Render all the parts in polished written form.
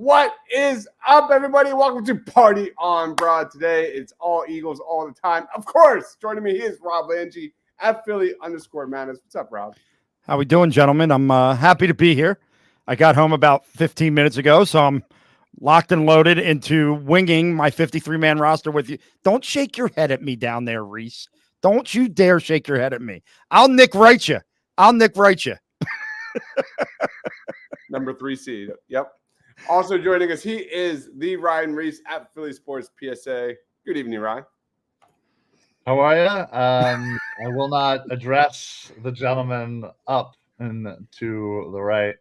What is up, everybody? Welcome to Party on Broad. Today, it's all Eagles all the time. Of course, joining me is Rob Lange at Philly_Madness. What's up, Rob? How we doing, gentlemen? I'm happy to be here. I got home about 15 minutes ago, so I'm locked and loaded into winging my 53-man roster with you. Don't shake your head at me down there, Reese. Don't you dare shake your head at me. I'll Nick Wright you. Number 3 seed. Yep. Also joining us, he is the Ryan Reese at Philly Sports PSA. Good evening, Ryan. How are you? I will not address the gentleman up and to the right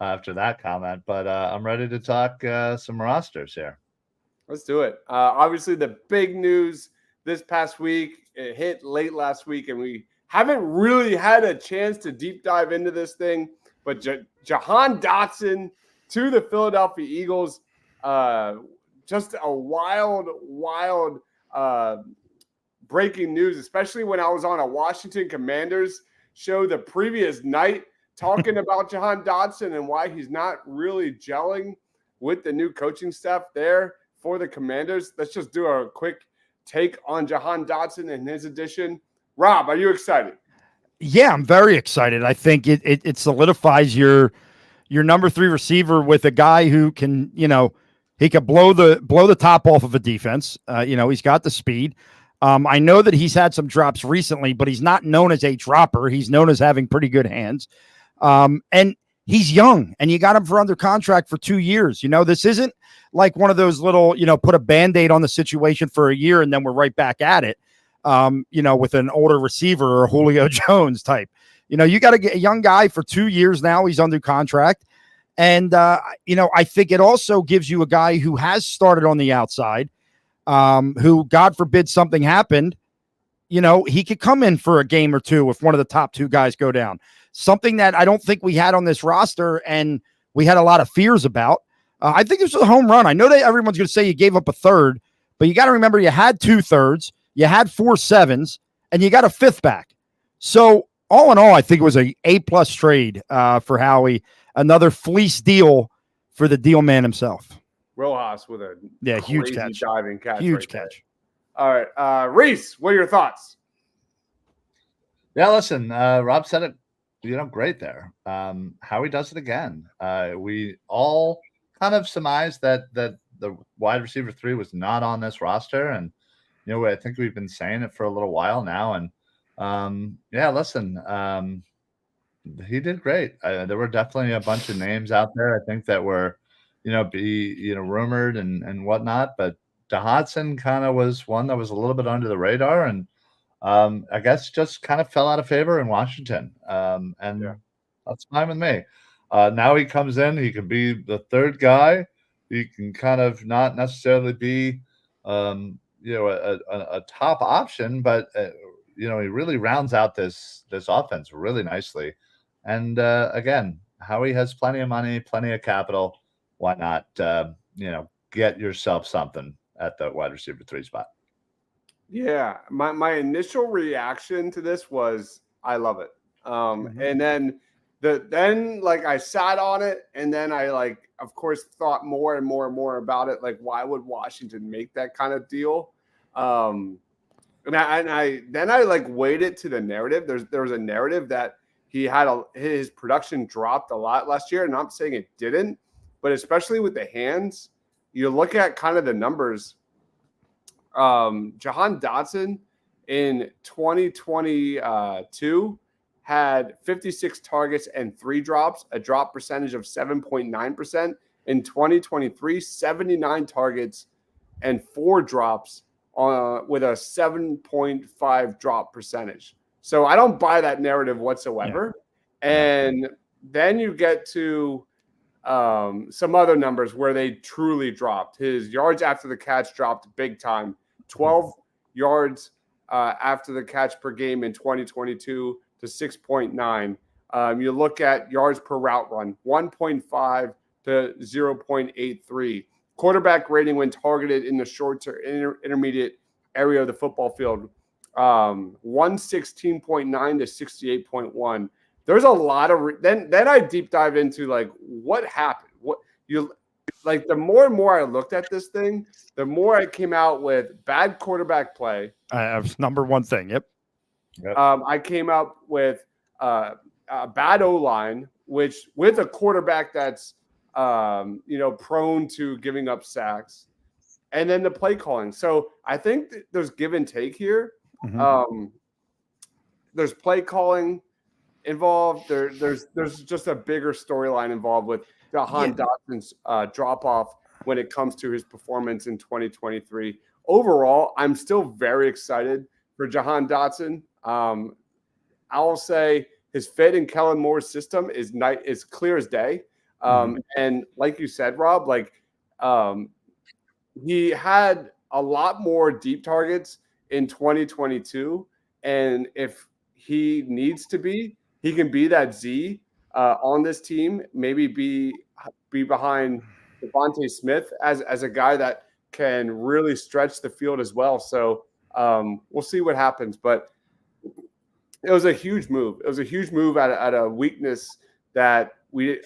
after that comment, but I'm ready to talk some rosters here. Let's do it. Obviously, the big news this past week, it hit late last week, and we haven't really had a chance to deep dive into this thing, but Jahan Dotson to the Philadelphia Eagles. Just a wild breaking news, especially when I was on a Washington Commanders show the previous night talking about Jahan Dotson and why he's not really gelling with the new coaching staff there for the Commanders. Let's just do a quick take on Jahan Dotson and his addition. Rob, are you excited? Yeah, I'm very excited. I think it solidifies your number 3 receiver with a guy who can, he could blow the top off of a defense. He's got the speed. I know that he's had some drops recently, but he's not known as a dropper. He's known as having pretty good hands. And he's young, and you got him for under contract for 2 years. This isn't like one of those little, put a Band-Aid on the situation for a year and then we're right back at it, with an older receiver or Julio Jones type. You got to get a young guy for 2 years now. He's under contract. And, I think it also gives you a guy who has started on the outside, who, God forbid something happened, he could come in for a game or two if one of the top 2 guys go down. Something that I don't think we had on this roster and we had a lot of fears about. I think this was a home run. I know that everyone's going to say you gave up a third, but you got to remember you had 2 thirds, you had 4 sevens, and you got a 5th back. So all in all, I think it was a A+ trade for Howie. Another fleece deal for the deal man himself. Rojas with a huge catch. Diving catch. Huge catch. There. All right. Reese, what are your thoughts? Yeah, listen, Rob said it, great there. Howie does it again. We all kind of surmised that the wide receiver 3 was not on this roster. And, I think we've been saying it for a little while now. And, listen, he did great. There were definitely a bunch of names out there, I think, that were, rumored and whatnot. But Dotson kind of was one that was a little bit under the radar, and I guess just kind of fell out of favor in Washington. That's fine with me. Now he comes in, he can be the 3rd guy. He can kind of not necessarily be, a top option, but he really rounds out this offense really nicely. And again, Howie has plenty of money, plenty of capital. Why not, get yourself something at the wide receiver 3 spot? Yeah, my initial reaction to this was I love it. And then I sat on it, and then I of course thought more and more about it. Like, why would Washington make that kind of deal? And I weighted to the narrative. There was a narrative that he had his production dropped a lot last year, and I'm not saying it didn't, but especially with the hands, you look at kind of the numbers. Jahan Dotson in 2022 had 56 targets and 3 drops, a drop percentage of 7.9%. In 2023, 79 targets and 4 drops with a 7.5 drop percentage. So I don't buy that narrative whatsoever. Yeah. And then you get to some other numbers where they truly dropped. His yards after the catch dropped big time. 12 yards after the catch per game in 2022 to 6.9. You look at yards per route run, 1.5 to 0.83. Quarterback rating when targeted in the short to intermediate area of the football field, 116.9 to 68.1. There's a lot of then I deep dive into what happened. like the more and more I looked at this thing, the more I came out with bad quarterback play. That's number one thing. Yep. I came out with a bad O-line, which with a quarterback that's prone to giving up sacks, and then the play calling. So I think there's give and take here. Mm-hmm. There's play calling involved. There's just a bigger storyline involved with Jahan Dotson's drop off when it comes to his performance in 2023. Overall, I'm still very excited for Jahan Dotson. I'll say his fit in Kellen Moore's system is clear as day. And like you said, Rob, he had a lot more deep targets in 2022. And if he needs to be, he can be that Z on this team, maybe be behind Devontae Smith as a guy that can really stretch the field as well. So we'll see what happens. But it was a huge move. It was a huge move at a weakness that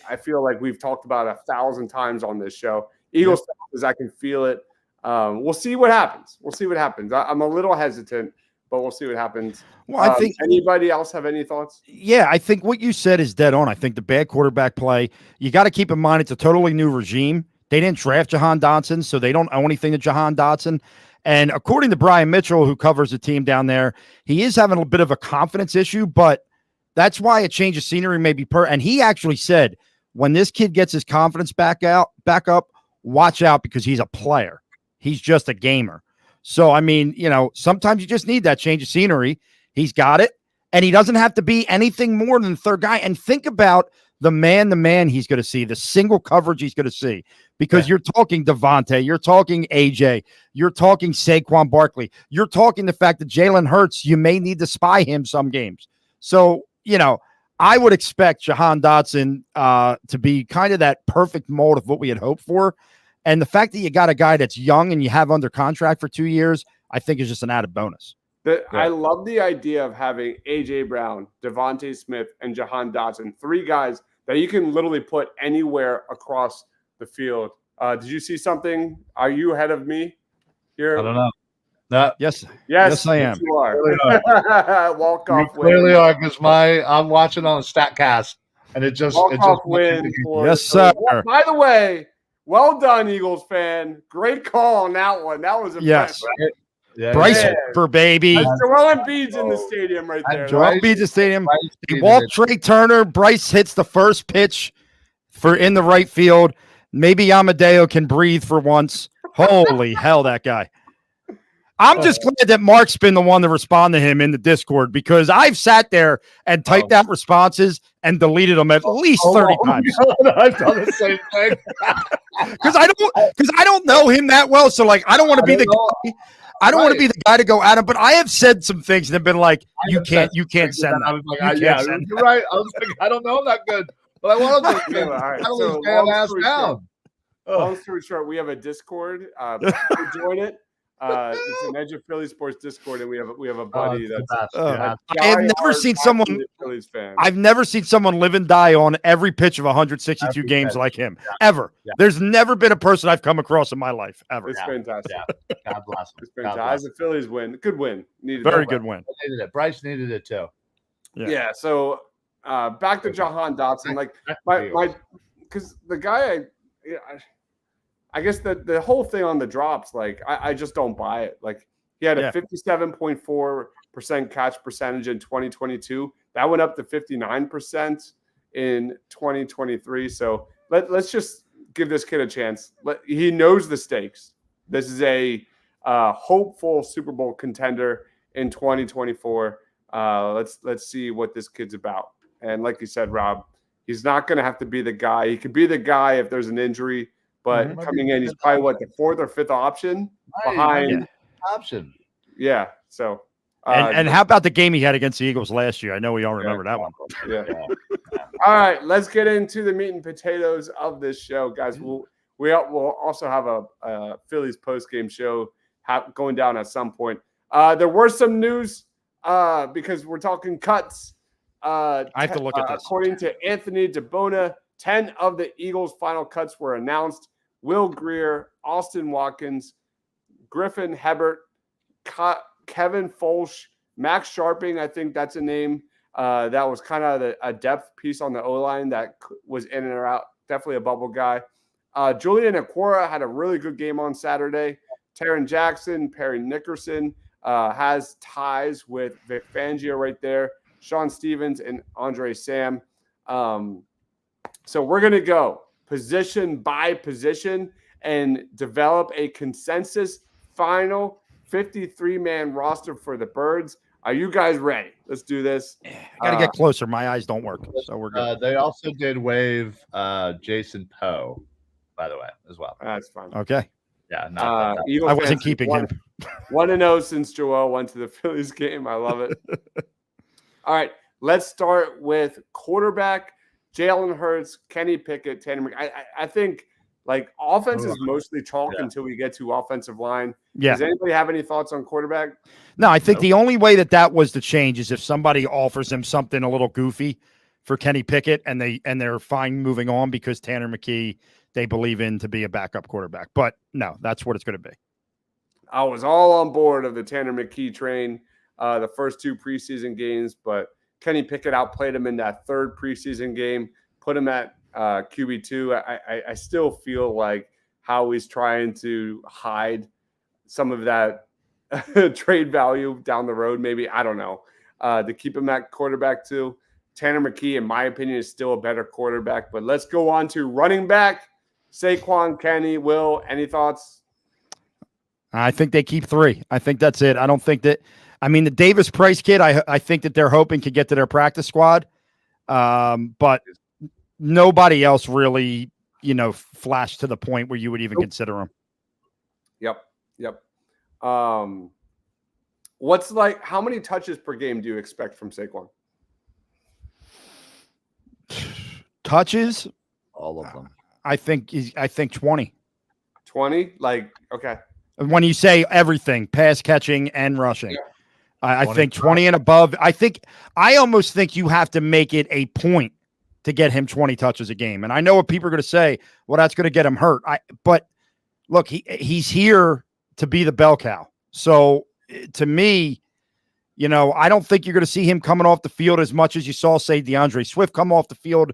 I feel like we've talked about 1,000 times on this show. Eagles fans, I can feel it. We'll see what happens. I'm a little hesitant, but we'll see what happens. Well, I think anybody else have any thoughts? Yeah, I think what you said is dead on. I think the bad quarterback play, you got to keep in mind it's a totally new regime. They didn't draft Jahan Dotson, so they don't owe anything to Jahan Dotson. And according to Brian Mitchell, who covers the team down there, he is having a bit of a confidence issue, but that's why a change of scenery may be and he actually said, when this kid gets his confidence back up, watch out because he's a player. He's just a gamer. So, I mean, sometimes you just need that change of scenery. He's got it, and he doesn't have to be anything more than the third guy. And think about the man he's going to see, the single coverage he's going to see, because you're talking Devontae, you're talking AJ, you're talking Saquon Barkley, you're talking the fact that Jalen Hurts, you may need to spy him some games. So, I would expect Jahan Dotson to be kind of that perfect mold of what we had hoped for. And the fact that you got a guy that's young and you have under contract for 2 years, I think is just an added bonus. I love the idea of having A.J. Brown, Devontae Smith, and Jahan Dotson, 3 guys that you can literally put anywhere across the field. Did you see something? Are you ahead of me here? I don't know. No. Yes, I am. You are. Walk off. You clearly are, because I'm watching on a StatCast, and it just win. Yes, sir. By the way, well done, Eagles fan. Great call on that one. That was impressive. Yes. Yeah, Bryce for baby. Joel Embiid's in the stadium right there. Joel Embiid's in the stadium. He walked Trey Turner. Bryce hits the first pitch for in the right field. Maybe Amadeo can breathe for once. Holy hell, that guy. I'm just glad that Mark's been the one to respond to him in the Discord, because I've sat there and typed out responses and deleted them at least 30 times. God, I've done the same thing. Because I don't know him that well. So I don't want to be the guy. I don't want to be the guy to go at him, but I have said some things that have been like, you can't send that. I was like, you're right. I was like, I don't know him that good, but I want to down. Long story short, we have a Discord. Join it. It's an Edge of Philly Sports Discord, and we have a buddy that's. I have never seen someone. Phillies fan. I've never seen someone live and die on every pitch of 162 games like him ever. Yeah. There's never been a person I've come across in my life ever. It's fantastic. Yeah. God bless him. It's fantastic. As the Phillies win, good win. Very good win. Needed it. Bryce needed it too. Yeah. So back to Jahan Dotson, because the guy I guess the whole thing on the drops, I just don't buy it. He had a 57.4% catch percentage in 2022. That went up to 59% in 2023. So let's just give this kid a chance. He knows the stakes. This is a hopeful Super Bowl contender in 2024. Let's see what this kid's about. And like you said, Rob, he's not going to have to be the guy. He could be the guy if there's an injury. But coming in, he's probably the 4th or 5th option behind option. Yeah. So, and how about the game he had against the Eagles last year? I know we all remember that one. Yeah. All right, let's get into the meat and potatoes of this show, guys. We'll also have a Phillies post game show going down at some point. There were some news because we're talking cuts. I have to look at this. According to Anthony DeBona, 10 of the Eagles' final cuts were announced Will Greer, Austin Watkins, Griffin Hebert, Kevin Folsch, Max Sharping. I think that's a name that was kind of a depth piece on the O-line that was in and out. Definitely a bubble guy. Julian Okwara had a really good game on Saturday. Taron Jackson, Perry Nickerson has ties with Vic Fangio right there. Sean Stevens and Andre Sam. So we're going to go position by position and develop a consensus final 53-man roster for the Birds. Are you guys ready? Let's do this. I got to get closer. My eyes don't work, so we're good. They also did waive Jason Poe, by the way, as well. That's fine. Okay. Yeah, I wasn't keeping him. 1-0 since Joel went to the Phillies game. I love it. All right, let's start with quarterback. Jalen Hurts, Kenny Pickett, Tanner McKee. I think like offense is mostly chalk until we get to offensive line. Yeah. Does anybody have any thoughts on quarterback? No, I think the only way that was to change is if somebody offers him something a little goofy for Kenny Pickett and they're fine moving on because Tanner McKee they believe in to be a backup quarterback. But no, that's what it's going to be. I was all on board of the Tanner McKee train the first 2 preseason games, but Kenny Pickett outplayed him in that 3rd preseason game, put him at QB2. I still feel like Howie's trying to hide some of that trade value down the road, maybe. I don't know. To keep him at quarterback 2. Tanner McKee, in my opinion, is still a better quarterback. But let's go on to running back. Saquon, Kenny, Will, any thoughts? I think they keep 3. I think that's it. I don't think that – I mean, the Davis Price kid, I think that they're hoping could get to their practice squad. But nobody else really, flashed to the point where you would even consider him. Yep. What's like, how many touches per game do you expect from Saquon? Touches? All of them. I think 20. 20? Like, okay. When you say everything, pass catching and rushing. Yeah. I think 20 and above. I almost think you have to make it a point to get him 20 touches a game. And I know what people are going to say, well, that's going to get him hurt. But look, he's here to be the bell cow. So to me, I don't think you're going to see him coming off the field as much as you saw, say, DeAndre Swift come off the field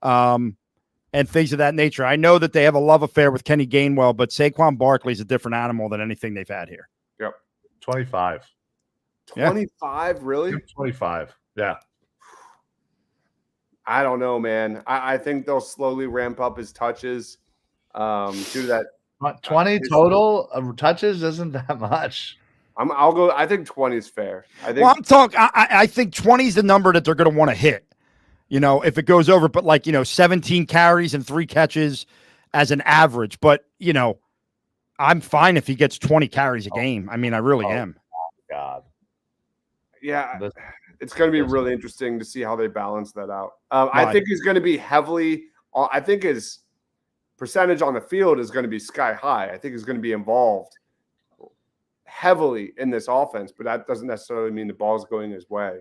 and things of that nature. I know that they have a love affair with Kenny Gainwell, but Saquon Barkley is a different animal than anything they've had here. Yep. 25. 25, really? 25. Yeah. I don't know, man. I think they'll slowly ramp up his touches. Do that. 20 total touches isn't that much. I'll go. I think 20 is fair. I think 20 is the number that they're going to want to hit. If it goes over, but 17 carries and 3 catches as an average. But I'm fine if he gets 20 carries a game. I mean, I really am. God. Yeah, it's going to be really interesting to see how they balance that out. I think he's going to be heavily. I think his percentage on the field is going to be sky high. I think he's going to be involved heavily in this offense, but that doesn't necessarily mean the ball's going his way.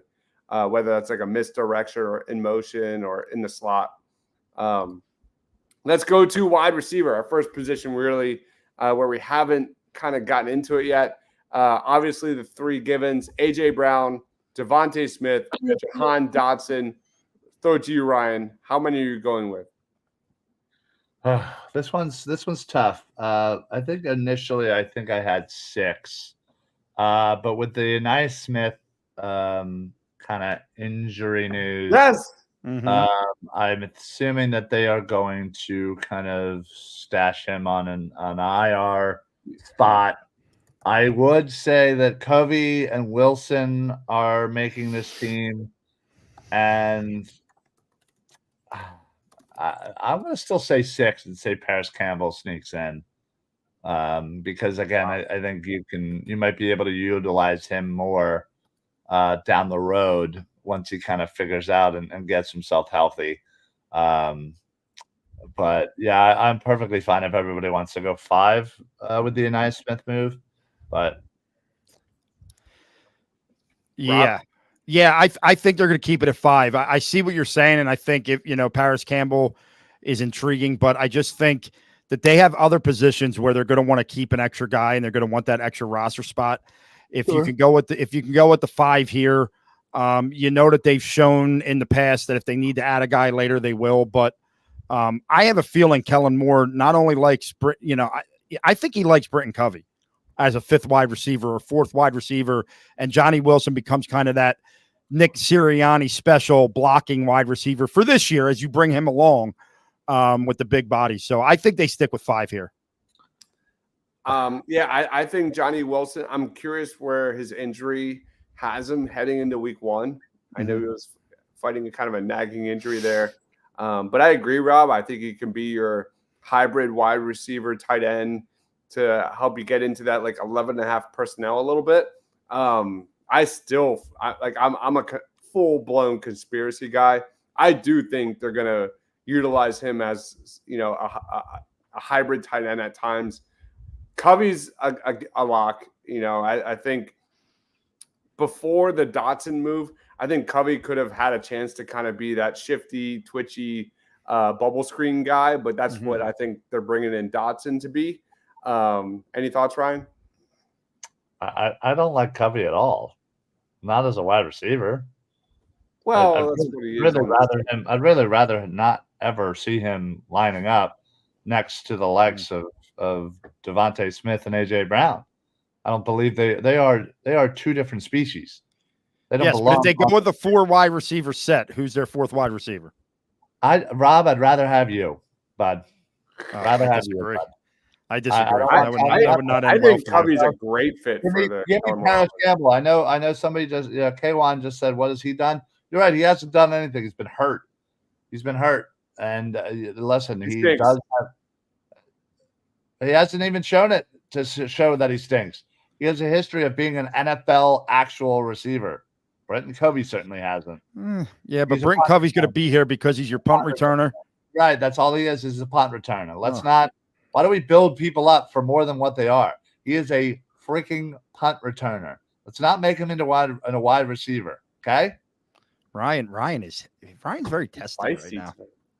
Whether that's like a misdirection or in motion or in the slot. Let's go to wide receiver, our first position really where we haven't kind of gotten into it yet. Obviously, the 3 givens, A.J. Brown, Devontae Smith, Jahan Dotson. Throw it to you, Ryan. How many are you going with? This one's tough. I think initially I had 6. But with the Anais Smith kind of injury news. Yes. I'm assuming that they are going to kind of stash him on an IR spot. I would say that Covey and Wilson are making this team, and I'm going to still say 6 and say Paris Campbell sneaks in because, again, I think you might be able to utilize him more down the road once he kind of figures out and gets himself healthy. But, yeah, I'm perfectly fine if everybody wants to go 5 with the Anais Smith move. But yeah, I think they're going to keep it at 5. I see what you're saying, and I think if Paris Campbell is intriguing, but I just think that they have other positions where they're going to want to keep an extra guy and they're going to want that extra roster spot. If you can go with the 5 here, that they've shown in the past that if they need to add a guy later, they will. But I have a feeling Kellen Moore not only likes, I think he likes Britton Covey as a 5th wide receiver or 4th wide receiver, and Johnny Wilson becomes kind of that Nick Sirianni special blocking wide receiver for this year as you bring him along with the big body. So I think they stick with 5 here. I think Johnny Wilson, I'm curious where his injury has him heading into week 1. I know he was fighting a kind of a nagging injury there. But I agree, Rob. I think he can be your hybrid wide receiver tight end to help you get into that like 11.5 personnel a little bit. I'm a full-blown conspiracy guy. I do think they're going to utilize him as, a hybrid tight end at times. Covey's a lock. I think before the Dotson move, I think Covey could have had a chance to kind of be that shifty, twitchy bubble screen guy, but that's what I think they're bringing in Dotson to be. Any thoughts, Ryan? I don't like Covey at all. Not as a wide receiver. Well, I'd really rather not ever see him lining up next to the legs of Devontae Smith and AJ Brown. I don't believe they are 2 different species. They don't belong. But if they go with the 4 wide receiver set, who's their 4th wide receiver? Rob, I'd rather have you, bud. Rather have you, bud. I disagree. I think Covey's a great fit for the. Give me Paris Campbell. I know somebody just K1 just said, what has he done? You're right. He hasn't done anything. He's been hurt. And listen, he hasn't even shown it to show that he stinks. He has a history of being an NFL actual receiver. Britton Covey certainly hasn't. But Britton Covey's going to be here because he's your punt returner. Right. That's all he is a punt returner. Why do we build people up for more than what they are? He is a freaking punt returner. Let's not make him into a wide receiver. Okay. Ryan's very testy right now.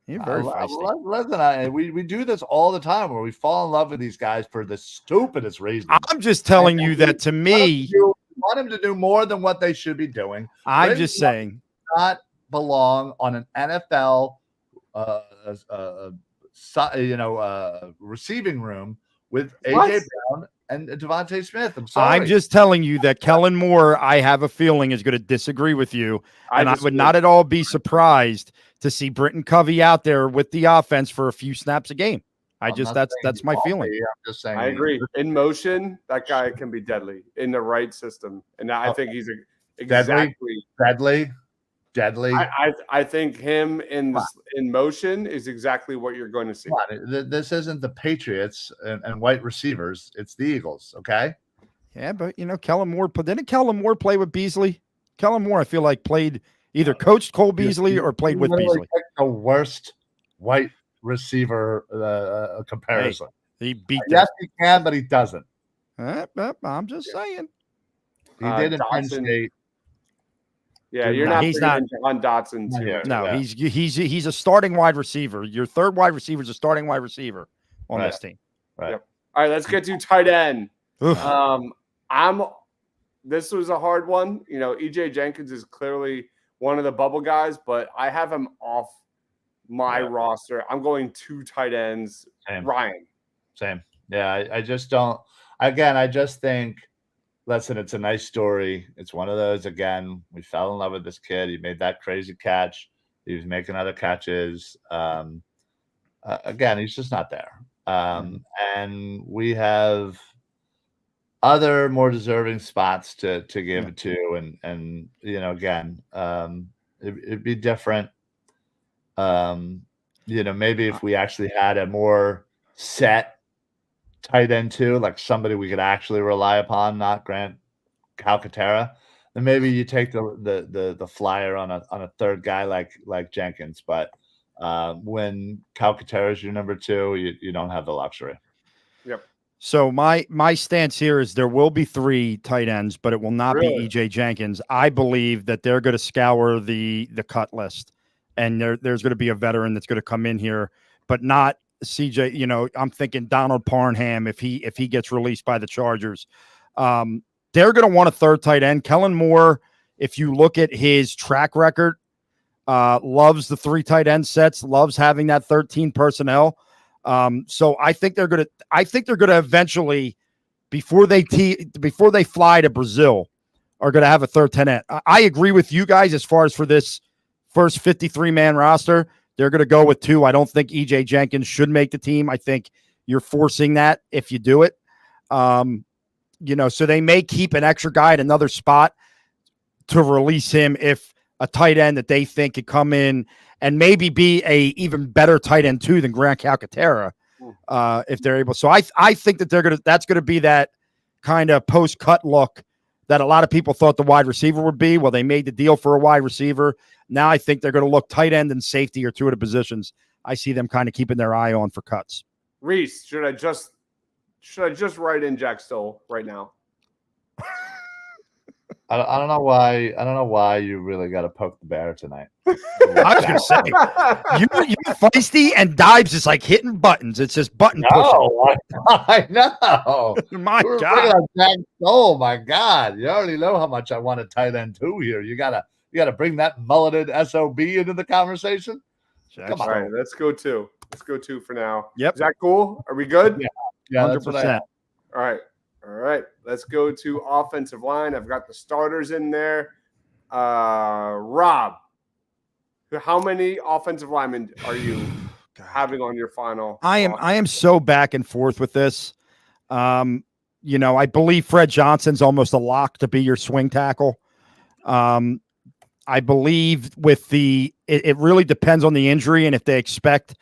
You're very feisty. Listen, we do this all the time where we fall in love with these guys for the stupidest reason. I'm just telling you that to me, want him to do more than what they should be doing. I'm just saying, not belong on an NFL, receiving room with AJ Brown and Devontae Smith. I'm sorry. I'm just telling you that Kellen Moore, I have a feeling, is going to disagree with you, and I would not at all be surprised to see Britton Covey out there with the offense for a few snaps a game. That's my feeling. I'm just saying. I agree. In motion, that guy can be deadly in the right system, and I think he's exactly deadly. I think him in motion is exactly what you're going to see. This isn't the Patriots and white receivers; it's the Eagles. Okay. Yeah, but Kellen Moore. Didn't Kellen Moore play with Beasley? Kellen Moore, I feel like either coached Cole Beasley or played with Beasley. The worst white receiver comparison. Hey, he beat. Yes, he can, but he doesn't. I'm just saying. He did in Penn State. Yeah, he's not John Dotson too. No, he's a starting wide receiver. Your 3rd wide receiver is a starting wide receiver on this team. Right. Yep. All right, let's get to tight end. This was a hard one. EJ Jenkins is clearly one of the bubble guys, but I have him off my roster. I'm going 2 tight ends. Same. Ryan. Same. Yeah, I just don't. Again, I just think. Listen, it's a nice story. It's one of those, again, we fell in love with this kid. He made that crazy catch. He was making other catches. Again, he's just not there. And we have other more deserving spots to give it to. And again, it'd be different. Maybe if we actually had a more set tight end too, like somebody we could actually rely upon, not Grant Calcaterra, then maybe you take the flyer on a 3rd guy like Jenkins. But when Calcaterra is your number 2, you don't have the luxury. Yep. So my stance here is there will be 3 tight ends, but it will not be EJ Jenkins. I believe that they're going to scour the cut list, and there's going to be a veteran that's going to come in here, but not CJ, I'm thinking Donald Parham if he gets released by the Chargers. They're going to want a third tight end. Kellen Moore, if you look at his track record, loves the 3 tight end sets, loves having that 13 personnel. So I think they're going to eventually, before they fly to Brazil, are going to have a third tight end. I agree with you guys as far as for this first 53-man roster. They're going to go with 2. I don't think EJ Jenkins should make the team. I think you're forcing that if you do it. So they may keep an extra guy at another spot to release him if a tight end that they think could come in and maybe be a even better tight end too than Grant Calcaterra, if they're able. So I think that that's going to be that kind of post-cut look that a lot of people thought the wide receiver would be. Well, they made the deal for a wide receiver. Now I think they're going to look tight end and safety or 2 of the positions. I see them kind of keeping their eye on for cuts. Reese, should I just write in Jack Stoll right now? I don't know why. I don't know why you really got to poke the bear tonight. I was going to say, you're feisty, and Dives is like hitting buttons. It's just button pushing. I know. My We're God. Oh my God! You already know how much I want a tight end 2 here. You gotta bring that mulleted SOB into the conversation. Come on. All right, let's go 2. Let's go 2 for now. Yep. Is that cool? Are we good? Yeah, 100%. All right. Let's go to offensive line. I've got the starters in there. Rob, how many offensive linemen are you having on your final? I am so back and forth with this. I believe Fred Johnson's almost a lock to be your swing tackle. I believe with it really depends on the injury and if they expect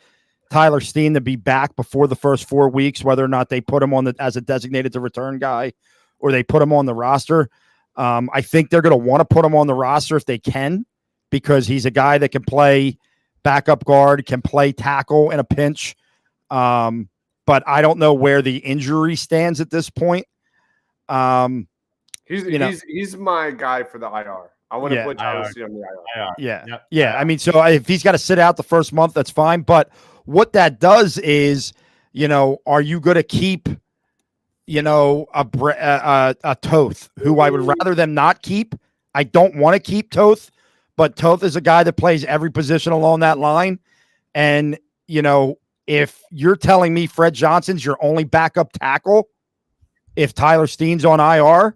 Tyler Steen to be back before the first 4 weeks, whether or not they put him on as a designated to return guy or they put him on the roster. I think they're going to want to put him on the roster if they can, because he's a guy that can play backup guard, can play tackle in a pinch. But I don't know where the injury stands at this point. He's my guy for the IR. I want to put Tyler Steen on the IR. Yeah. I mean, so if he's got to sit out the first month, that's fine. But what that does is, are you going to keep, a Toth, who I would rather them not keep? I don't want to keep Toth, but Toth is a guy that plays every position along that line. And, if you're telling me Fred Johnson's your only backup tackle, if Tyler Steen's on IR,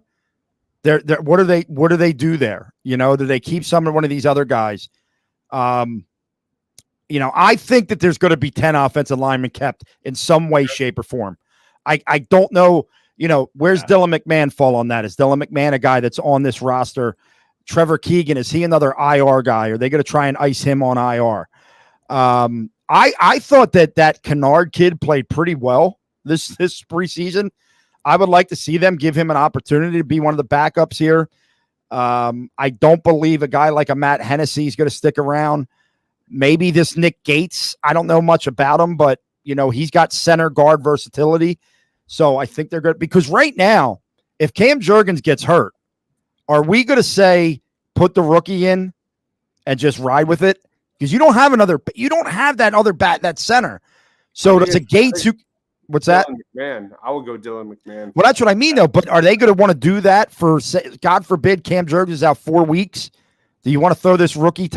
what do they do there? Do they keep one of these other guys? I think that there's going to be 10 offensive linemen kept in some way, shape, or form. I don't know, where's Dylan McMahon fall on that? Is Dylan McMahon a guy that's on this roster? Trevor Keegan, is he another IR guy? Are they going to try and ice him on IR? I thought that Kennard kid played pretty well this preseason. I would like to see them give him an opportunity to be one of the backups here. I don't believe a guy like a Matt Hennessy is going to stick around. Maybe this Nick Gates, I don't know much about him, but he's got center guard versatility. So I think they're good, because right now, if Cam Jurgens gets hurt, are we going to say put the rookie in and just ride with it? Because you don't have that other bat, that center. So it's a Gates who. What's that? McMahon. I would go Dylan McMahon. Well, that's what I mean, though. But are they going to want to do that for, God forbid, Cam Jurgens is out 4 weeks? Do you want to throw this rookie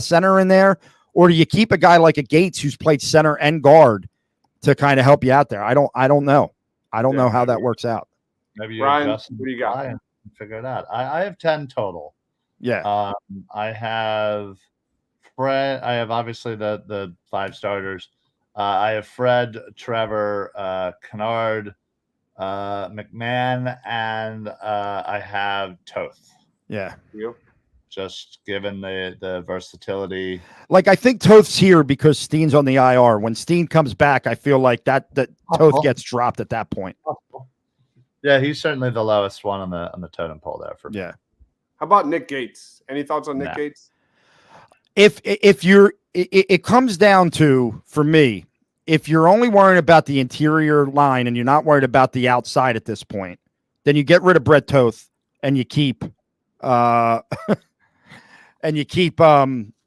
center in there, or do you keep a guy like a Gates who's played center and guard to kind of help you out there? I don't know. I don't know how that works out. Maybe you Ryan, adjust what do you got? and figure it out. I have 10 total. Yeah. I have Fred. I have obviously the 5 starters. I have Fred, Trevor, Kennard, McMahon, and I have Toth. Yeah. You? Just given the versatility. Like, I think Toth's here because Steen's on the IR. When Steen comes back, I feel like that Toth gets dropped at that point. Yeah, he's certainly the lowest one on the totem pole there for me. Yeah. How about Nick Gates? Any thoughts on Nick Gates? It comes down to, for me, if you're only worried about the interior line and you're not worried about the outside at this point, then you get rid of Brett Toth and you keep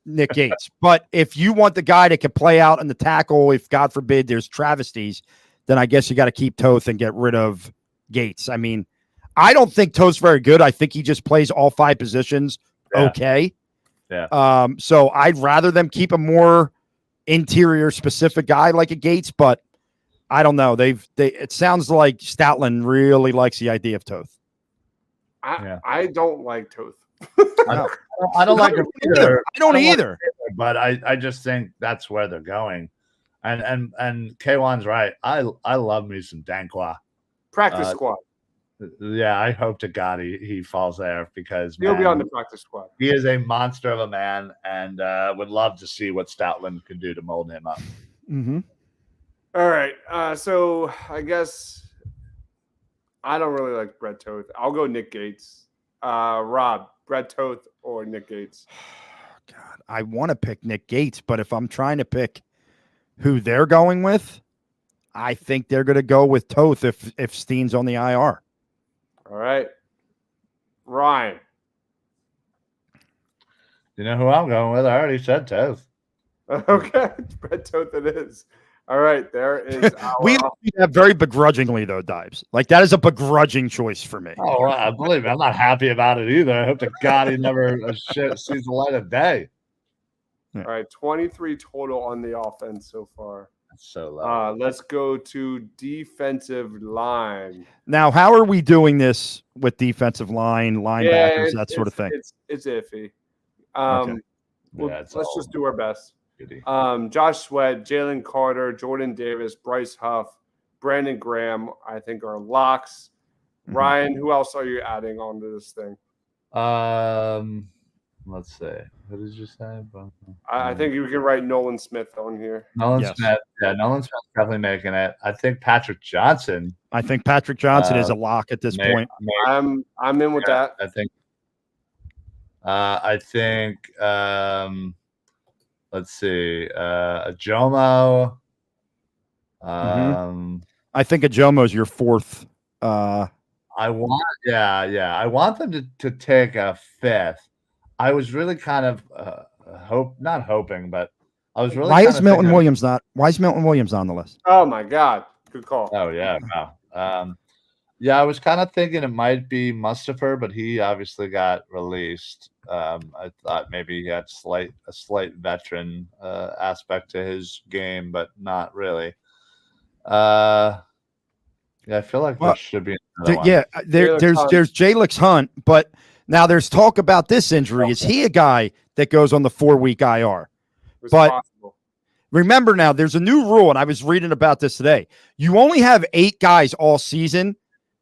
Nick Gates. But if you want the guy that can play out in the tackle, if God forbid there's travesties, then I guess you got to keep Toth and get rid of Gates. I mean, I don't think Toth's very good. I think he just plays all 5 positions okay. Yeah. So I'd rather them keep a more interior specific guy like a Gates, but I don't know. It sounds like Stoutland really likes the idea of Toth. I don't like Toth. I don't like him either. I don't either. But I just think that's where they're going. And K1's right. I love me some Dankwa. Practice squad. Yeah, I hope to God he falls there because he'll be on the practice squad. He is a monster of a man, and would love to see what Stoutland can do to mold him up. Mm-hmm. All right. So I guess I don't really like Brett Toth. I'll go Nick Gates. Rob, Brett Toth or Nick Gates? God, I want to pick Nick Gates, but if I'm trying to pick who they're going with, I think they're going to go with Toth if Steen's on the IR. All right. Ryan. You know who I'm going with? I already said Toth. Okay. Brett Toth it is. All right. There is we have very begrudgingly, though, Dibes. Like, that is a begrudging choice for me. Oh, I believe me. I'm not happy about it either. I hope to God he never sees the light of day. All right. 23 total on the offense so far. So low. Let's go to defensive line. Now, how are we doing this with defensive line, linebackers, that sort of thing? It's iffy. Okay. Let's just do our best. Josh Sweat, Jalen Carter, Jordan Davis, Bryce Huff, Brandon Graham, I think are locks. Mm-hmm. Ryan, who else are you adding onto this thing? Let's see. What did you say? I think you can write Nolan Smith on here. Nolan Smith. Yeah, Nolan Smith's definitely making it. I think Patrick Johnson. is a lock at this point. I'm in with that. I think let's see. Ajomo. I think Ajomo's your fourth. I want them to take a fifth. I was really kind of not hoping, but I was really. Why is Milton Williams not on the list? Oh my God, good call. Oh yeah, wow. I was kind of thinking it might be Mustafa, but he obviously got released. I thought maybe he had a slight veteran aspect to his game, but not really. I feel like there should be another one. Yeah, there's Jalix Hunt, but now there's talk about this injury. Is he a guy that goes on the 4-week IR? But possible. Remember now, there's a new rule, and I was reading about this today. You only have 8 guys all season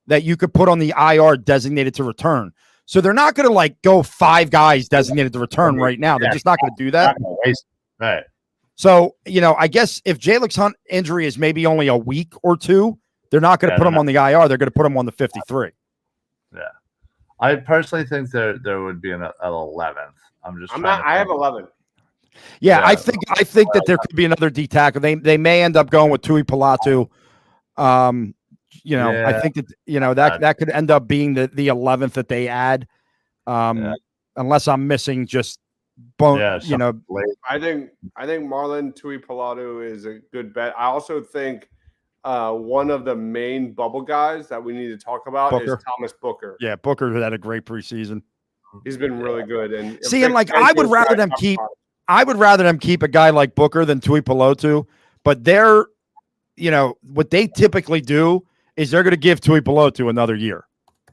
that you could put on the IR designated to return. So they're not going to go 5 guys designated to return right now. They're just not going to do that. Right. So, I guess if Jalix Hunt injury is maybe only a week or 2, they're not going to put him on the IR. They're going to put him on the 53. Yeah. I personally think there would be an 11th. I have 11. Yeah, I think that there could be another D tackle. They may end up going with Tui Pilatu. I think that that could end up being the 11th that they add, unless I'm missing just bone. I think Marlon Tui Pilatu is a good bet. I also think one of the main bubble guys that we need to talk about is Thomas Booker. Yeah, Booker had a great preseason. He's been really good. And I would rather them keep. I would rather them keep a guy like Booker than Tui Pilatu, but they're, what they typically do is they're going to give Tui Pilatu another year.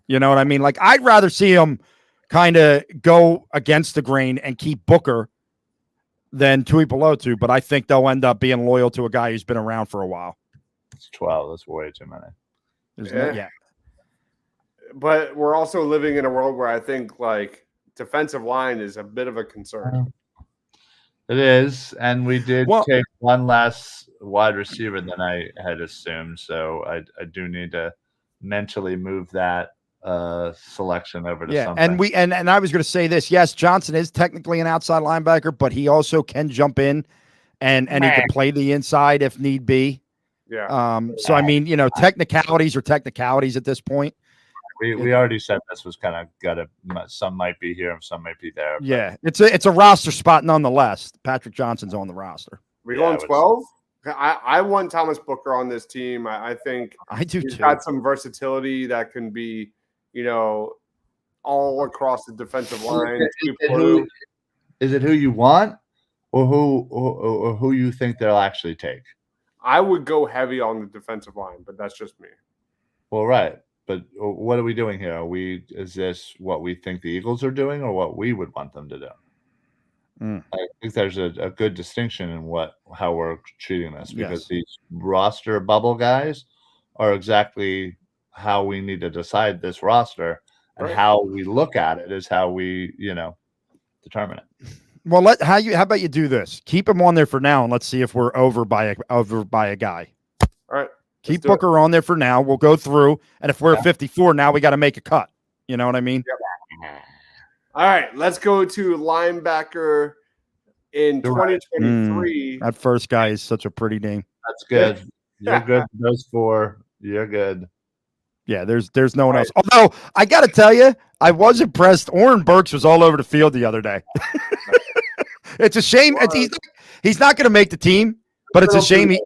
You know what I mean? I'd rather see him kind of go against the grain and keep Booker than Tui Pilatu, but I think they'll end up being loyal to a guy who's been around for a while. It's 12. That's way too many. Yeah. But we're also living in a world where I think defensive line is a bit of a concern. It is, and we did take one less wide receiver than I had assumed, so I do need to mentally move that selection over to something. And I was going to say this. Yes, Johnson is technically an outside linebacker, but he also can jump in and he can play the inside if need be. Yeah. So I mean, technicalities are technicalities at this point. We already said this was kind of some might be here and some might be there. But Yeah, it's a roster spot nonetheless. Patrick Johnson's on the roster. We going 12? I want Thomas Booker on this team. I think I do he's too. got some versatility that can be, all across the defensive line. Is it who you want or who you think they'll actually take? I would go heavy on the defensive line, but that's just me. Well, right. But what are we doing here? Is this what we think the Eagles are doing or what we would want them to do? I think there's a good distinction in how we're treating this, because these roster bubble guys are exactly how we need to decide this roster, and how we look at it is how we, determine it. Well, how about you do this? Keep him on there for now, and let's see if we're over by a guy. All right. Keep Booker on there for now. We'll go through, and if we're at 54, now we got to make a cut. You know what I mean? Yep. All right, let's go to linebacker in 2023. That first guy is such a pretty name. That's good. You're good. Those four, you're good. Yeah, there's no one else. Although I got to tell you, I was impressed. Oren Burks was all over the field the other day. It's a shame. He's not going to make the team, but it's a shame.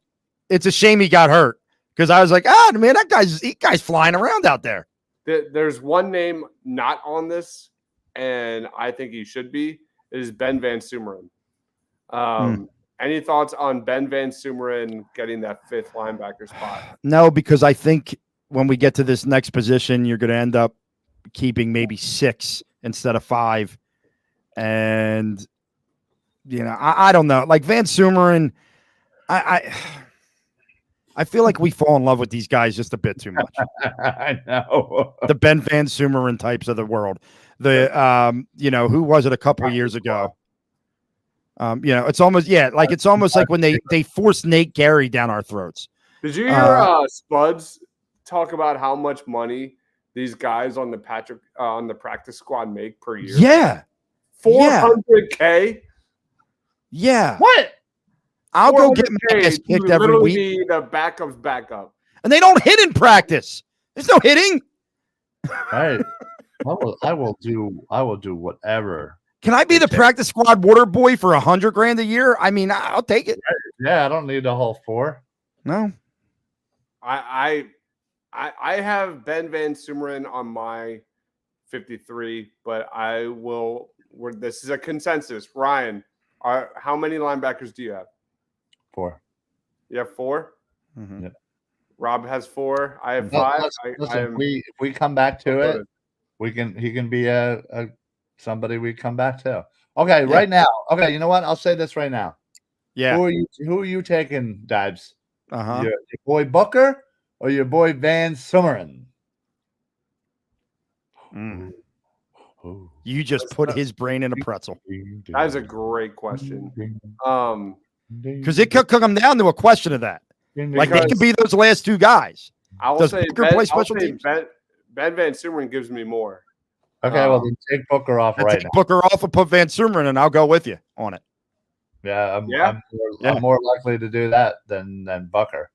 It's a shame he got hurt, because I was like, man, that guy's flying around out there. There's one name not on this, and I think he should be. It is Ben Van Sumeren. Any thoughts on Ben Van Sumeren getting that fifth linebacker spot? No, because I think when we get to this next position, you're going to end up keeping maybe 6 instead of 5. And, I don't know. Like Van Sumeren, I feel like we fall in love with these guys just a bit too much. I know. The Ben Van Sumeren types of the world. Who was it a couple of years ago? It's almost like when they forced Nate Gary down our throats. Did you hear Spuds talk about how much money these guys on the practice squad make per year? Yeah. $400K. Yeah. What? I'll go get my ass kicked every week. Be the backup's backup. And they don't hit in practice. There's no hitting. Right. I will do whatever. Can I be the practice squad water boy for $100,000 a year? I mean, I'll take it. Yeah, I don't need the whole 4. No. I have Ben Van Sumeren on my 53, but this is a consensus. Ryan, how many linebackers do you have? 4. You have 4? Mm-hmm. Yep. Rob has 4. I have 5. Listen, if we come back to it, he can be a somebody we come back to. Okay, right now. Okay, you know what? I'll say this right now. Yeah. Who are you taking, Dibes? Uh-huh. Your boy Booker or your boy Van Sumeren? You just put his brain in a pretzel. That is a great question. Because it could come down to a question of that. Like they could be those last 2 guys. Does Booker play special teams? Ben Van Sumeren gives me more. Okay, well then take Booker off right now. Booker off and put Van Sumeren, and I'll go with you on it. Yeah, I'm more likely to do that than Booker.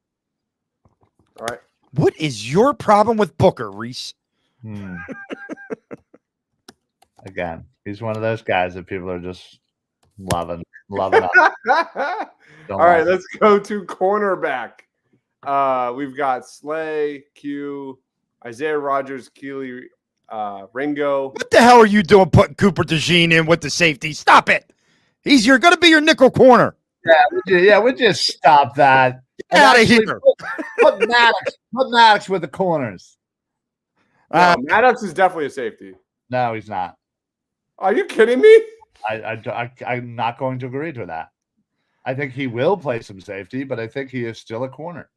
All right. What is your problem with Booker, Reese? Again, he's one of those guys that people are just loving up. All right, let's go to cornerback. We've got Slay, Q, Isaiah Rodgers, Keely, Ringo. What the hell are you doing putting Cooper DeJean in with the safety? Stop it. He's going to be your nickel corner. Yeah, we just stop that. Get out of here. Put Maddox with the corners. Maddox is definitely a safety. No, he's not. Are you kidding me? I'm not going to agree to that. I think he will play some safety, but I think he is still a corner.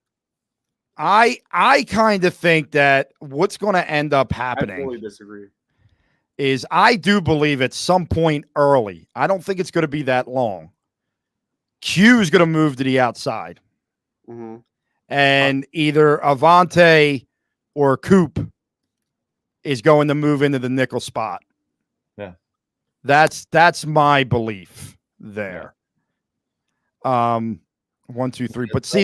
I kind of think that what's going to end up happening. I totally disagree. Is I do believe at some point early, I don't think it's going to be that long. Q is going to move to the outside. Mm-hmm. And either Avante or Coop is going to move into the nickel spot. Yeah. That's my belief there. 1, 2, 3. But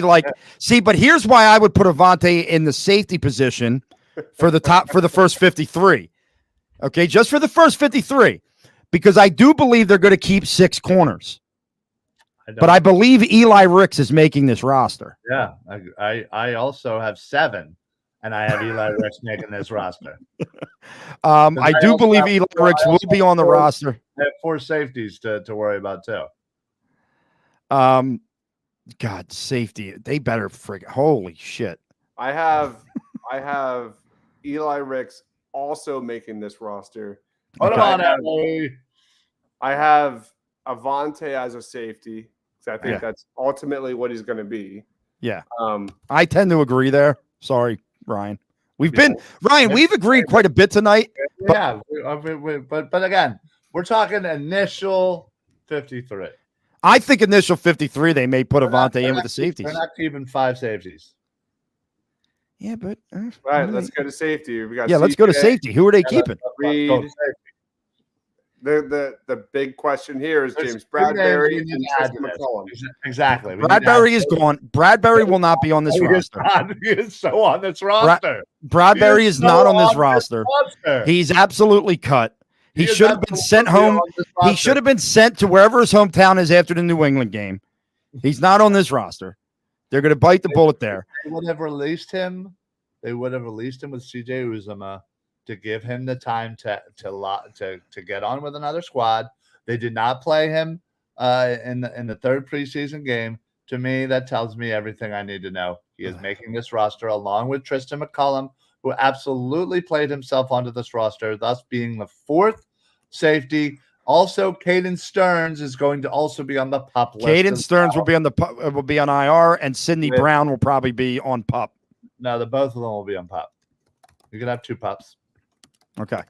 but here's why I would put Avante in the safety position for the first 53. Okay, just for the first 53, because I do believe they're going to keep 6 corners. But I believe Eli Ricks is making this roster. Yeah, I also have 7, and I have Eli Ricks making this roster. I do believe Eli Ricks will be on the roster. I have 4 safeties to worry about too. God, safety. They better holy shit. I have Eli Ricks also making this roster. Hold on, Emily. I have Avante as a safety. So I think that's ultimately what he's going to be. Yeah. I tend to agree there. Sorry, Ryan. We've agreed quite a bit tonight. Yeah, but again, we're talking initial 53. I think initial 53, they may put Avante in with the safeties. They're not keeping 5 safeties. Yeah, but all right, let's go to safety. We got let's go to safety. Who are they keeping? The big question here is James Bradbury and Tristan McCollum. Exactly. Bradbury is gone. Bradbury will not be on this roster. He is so on this roster. Bradbury is not on this roster. He's absolutely cut. He should have been sent home. He should have been sent to wherever his hometown is after the New England game. He's not on this roster. They're going to bite the bullet there. They would have released him. They would have released him with CJ Uzomah to give him the time to get on with another squad. They did not play him in the 3rd preseason game. To me, that tells me everything I need to know. He is making this roster along with Tristan McCollum, who absolutely played himself onto this roster, thus being the 4th safety. Also, Caden Stearns is going to also be on the PUP list. Caden Stearns will be on IR, and Sidney Brown will probably be on PUP. No, both of them will be on PUP. You could have 2 PUPs. Okay.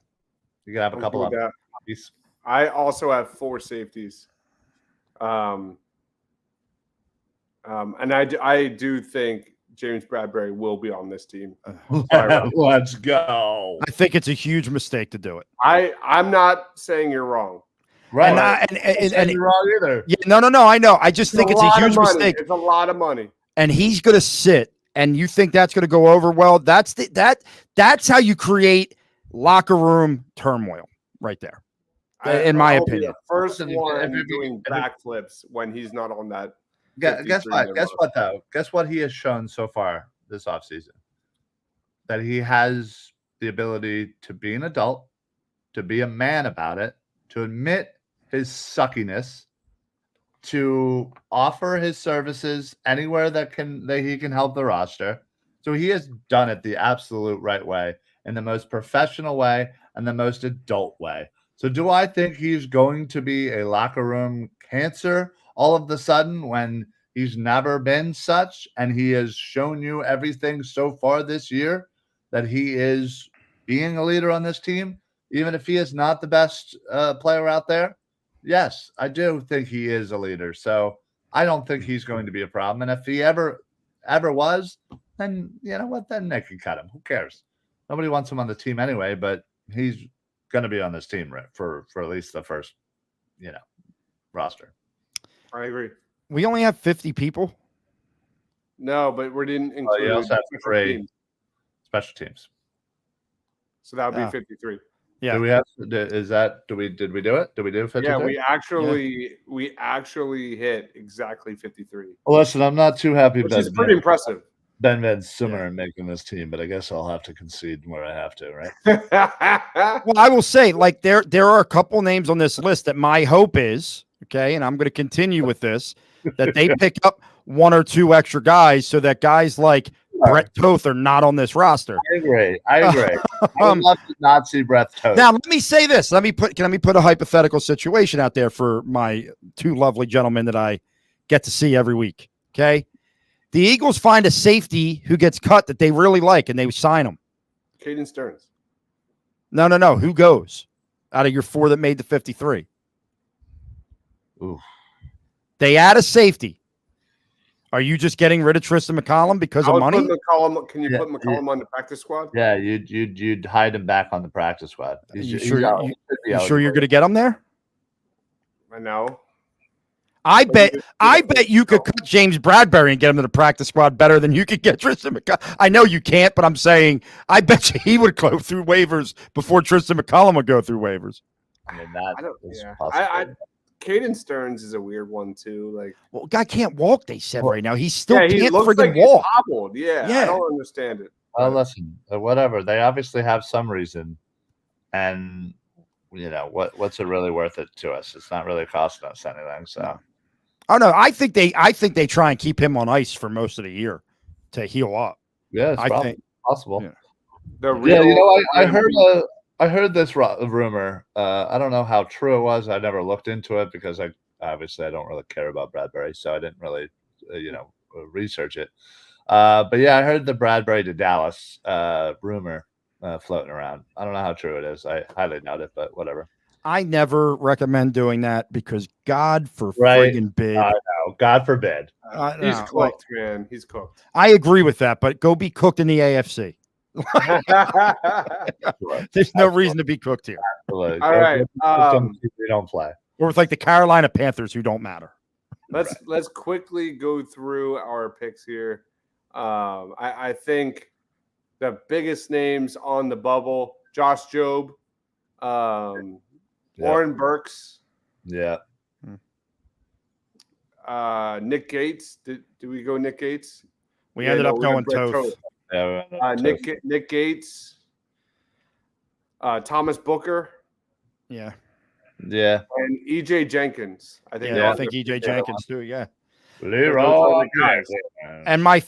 You could have a couple of puppies. I also have 4 safeties. And I do think James Bradbury will be on this team. Let's go. I think it's a huge mistake to do it. I'm not saying you're wrong. Right. And you're wrong either. Yeah, no. I know. I just think it's a huge mistake. It's a lot of money. And he's going to sit, and you think that's going to go over well. That's how you create locker room turmoil right there, in my opinion. The first one doing backflips when he's not on that. Guess what, though? Guess what he has shown so far this offseason? That he has the ability to be an adult, to be a man about it, to admit his suckiness, to offer his services anywhere that he can help the roster. So he has done it the absolute right way, in the most professional way and the most adult way. So do I think he's going to be a locker room cancer all of the sudden when he's never been such, and he has shown you everything so far this year that he is being a leader on this team, even if he is not the best player out there? Yes, I do think he is a leader. So I don't think he's going to be a problem. And if he ever was, then you know what? Then they can cut him. Who cares? Nobody wants him on the team anyway, but he's going to be on this team for at least the first, roster. I agree. We only have 50 people. No, but we didn't include you also have 3 special teams. So that would be 53. Yeah. Do we have? Did we do it? Did we do 53? Yeah, we actually hit exactly 53. Well, listen, I'm not too happy. Which is pretty impressive. Ben Van Simmer in making this team, but I guess I'll have to concede where I have to, right? Well, I will say, like, there are a couple names on this list that my hope is, okay, and I'm going to continue with this, that they pick up 1 or 2 extra guys so that guys like Brett Toth are not on this roster. I agree. I would love to not see Brett Toth. Now, let me say this. Let me put a hypothetical situation out there for my 2 lovely gentlemen that I get to see every week, okay? The Eagles find a safety who gets cut that they really like, and they sign him. Caden Stearns. No. Who goes out of your 4 that made the 53? Ooh. They add a safety. Are you just getting rid of Tristan McCollum because of money? Can you put McCollum on the practice squad? Yeah, you'd hide him back on the practice squad. You sure you're going to get him there? I know. I bet you could cut James Bradbury and get him to the practice squad better than you could get Tristan McCullum. I know you can't, but I'm saying I bet you he would go through waivers before Tristan McCullum would go through waivers. I mean, that I don't. is Yeah. possible. Caden Stearns is a weird one too. Like, Well, guy can't walk. They said right now he still he can't looks friggin' like he's walk. hobbled. Yeah, Yeah. I don't understand it. Well, listen, whatever. They obviously have some reason, and what's it really worth it to us? It's not really costing us anything. So, Oh no, I think they try and keep him on ice for most of the year to heal up. yeah, it's I probably think possible. Yeah. I heard this rumor. I don't know how true it was. I never looked into it because I don't really care about Bradbury, so I didn't really research it. But yeah, I heard the Bradbury to Dallas rumor floating around. I don't know how true it is. I highly doubt it, but whatever. I never recommend doing that because God friggin' bid. I know. God forbid. He's cooked, man. He's cooked. I agree with that, but go be cooked in the AFC. There's no reason to be cooked here. All right. We don't play. Or with like the Carolina Panthers who don't matter. Let's quickly go through our picks here. I think the biggest names on the bubble: Josh Jobe, Warren Burks, Nick Gates. Did we go Nick Gates? We ended up going Toth. Nick Gates, Thomas Booker, yeah, and EJ Jenkins. I think EJ Jenkins too. Yeah, Leroy guys. And my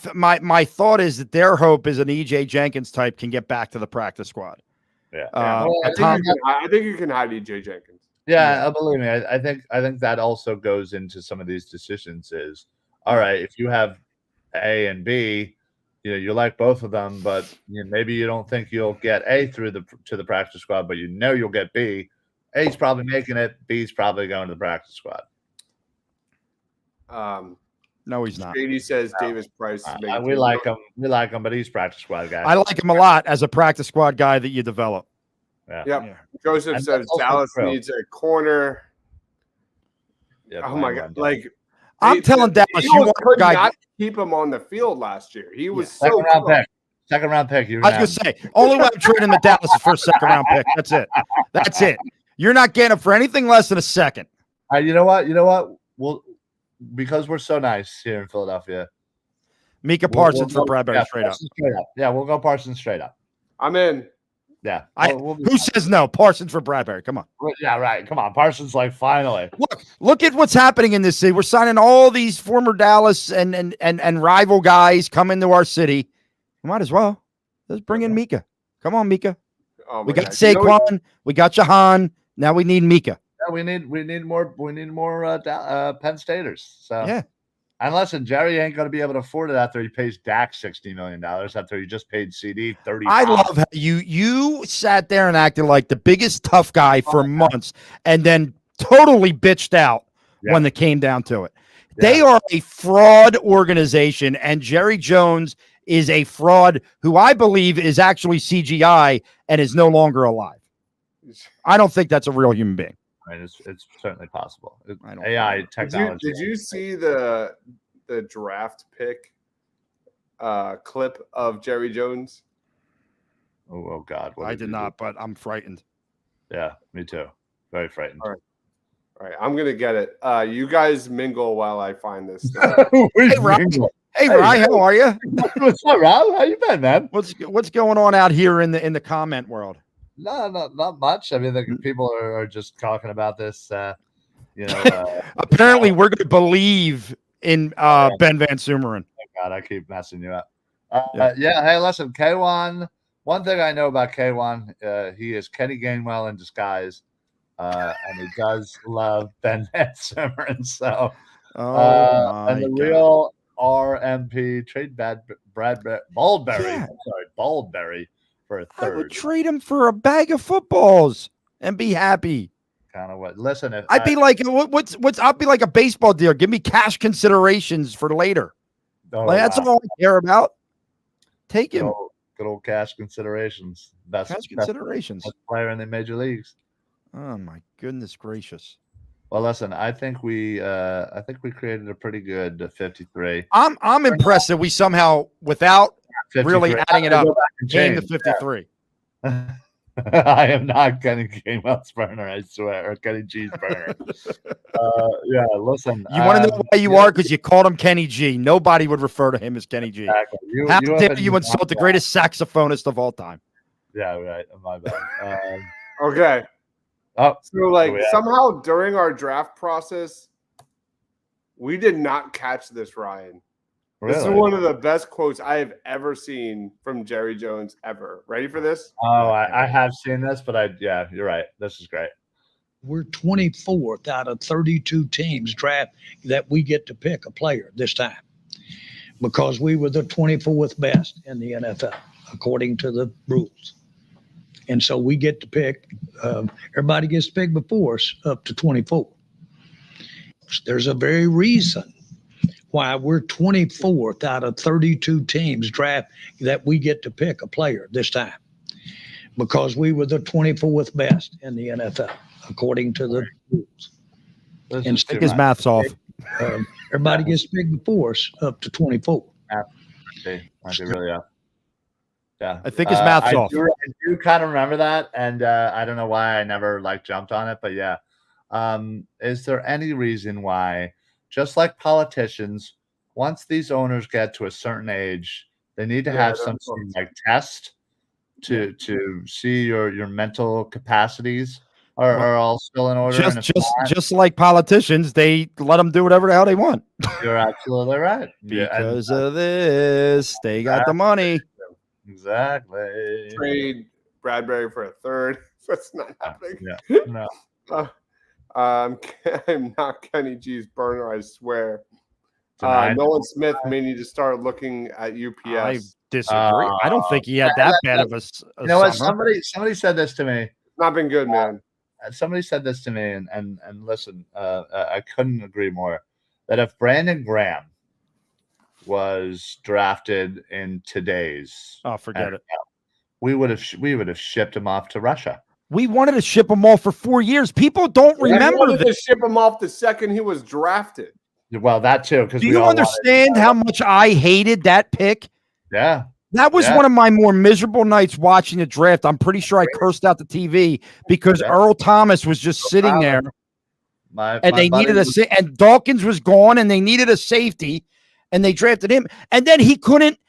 thought is that their hope is an EJ Jenkins type can get back to the practice squad. I think you can hide EJ Jenkins. Yeah, believe me. I think that also goes into some of these decisions. Is all right if you have A and B. You like both of them, but maybe you don't think you'll get A to the practice squad, but you'll get B. A's probably making it. B's probably going to the practice squad. No, he's not. Brady says Davis Price. We like him. We like him, but he's practice squad guy. I like him a lot as a practice squad guy that you develop. Yeah. Joseph says Dallas needs a corner. Oh my God! I'm telling Dallas, you could not keep him on the field last year. He was second round pick. I was gonna say only way I'm trading the Dallas is for a second round pick. That's it. You're not getting him for anything less than a second. You know what? Well, because we're so nice here in Philadelphia. Mika Parsons for Bradbury straight up. Yeah, we'll go Parsons straight up. I'm in. Yeah. Who says no? Parsons for Bradbury. Come on. Yeah, right. Come on. Parsons, finally. Look at what's happening in this city. We're signing all these former Dallas and rival guys come into our city. We might as well. Let's bring in Mika. Come on, Mika. We got Saquon. We got Jahan. Now we need Mika. Yeah, we need more Penn Staters. So yeah. And listen, Jerry ain't going to be able to afford it after he pays Dak $60 million after he just paid CD $30. I love how you sat there and acted like the biggest tough guy for months and then totally bitched out when it came down to it. Yeah. They are a fraud organization, and Jerry Jones is a fraud who I believe is actually CGI and is no longer alive. I don't think that's a real human being. I mean, it's certainly possible. AI technology. Did you see the draft pick clip of Jerry Jones? Oh God! I did not, but I'm frightened. Yeah, me too. Very frightened. All right, I'm gonna get it. You guys mingle while I find this. Hey, Rob. Hey, Ryan, how are you? What's up, Rob? How you been, man? What's going on out here in the comment world? No, not much. I mean, people are just talking about this. Apparently, we're going to believe in Ben Van Sumeren. Oh God, I keep messing you up. Hey, listen, K1. One thing I know about K1, he is Kenny Gainwell in disguise, and he does love Ben Van Sumeren. So, and the real RMP trade Brad Baldberry. Yeah. Sorry, Baldberry. For a third. I would trade him for a bag of footballs and be happy. Kind of what? Listen, I'd be like, what's? I'd be like a baseball deal. Give me cash considerations for later. That's all I care about. Take him. Good old cash considerations. Best player in the major leagues. Oh my goodness gracious! Well, listen, I think we created a pretty good 53. I'm impressed that we somehow, without 53. really adding it I up, go back and came to change. 53. Yeah. I am not Kenny Game burner, I swear, or Kenny G's burner. Yeah, listen. You want to know why you are? Because you called him Kenny G. Nobody would refer to him as Kenny G. Exactly. How dare you insult the greatest saxophonist of all time? Yeah, right. My bad. Okay. Oh, so somehow during our draft process, we did not catch this, Ryan. Really? This is one of the best quotes I have ever seen from Jerry Jones ever. Ready for this? Oh, I have seen this, but yeah, you're right. This is great. We're 24th out of 32 teams draft that we get to pick a player this time because we were the 24th best in the NFL according to the rules. And so we get to pick, everybody gets to pick before us up to 24. There's a very reason why we're 24th out of 32 teams draft that we get to pick a player this time because we were the 24th best in the NFL according to the rules. And take his maths off. Everybody gets to pick before us up to 24. Might be really up. Yeah, I think his math's off. I do kind of remember that, and I don't know why I never jumped on it, but yeah. Is there any reason why, just like politicians, once these owners get to a certain age, they need to have some sort of test to see your mental capacities are all still in order? Just like politicians, they let them do whatever the hell they want. You're absolutely right. Because of this, they got the money. Exactly. Trade Bradbury for a third. That's not happening. Yeah. No. I'm not Kenny G's burner, I swear. Nolan Smith may need to start looking at UPS. I disagree. I don't think he had that bad of a you know what? summer. Somebody said this to me. It's not been good, man. Somebody said this to me, and listen, I couldn't agree more. That if Brandon Graham was drafted in today's, forget it. We would have shipped him off to Russia. We wanted to ship him off for 4 years. People don't remember this. Ship him off the second he was drafted. Well, that too. Do you understand how much I hated that pick? Yeah. That was one of my more miserable nights watching the draft. I'm pretty sure I cursed out the TV because Earl Thomas was just sitting there, they needed and Dawkins was gone, and they needed a safety, and they drafted him. And then he couldn't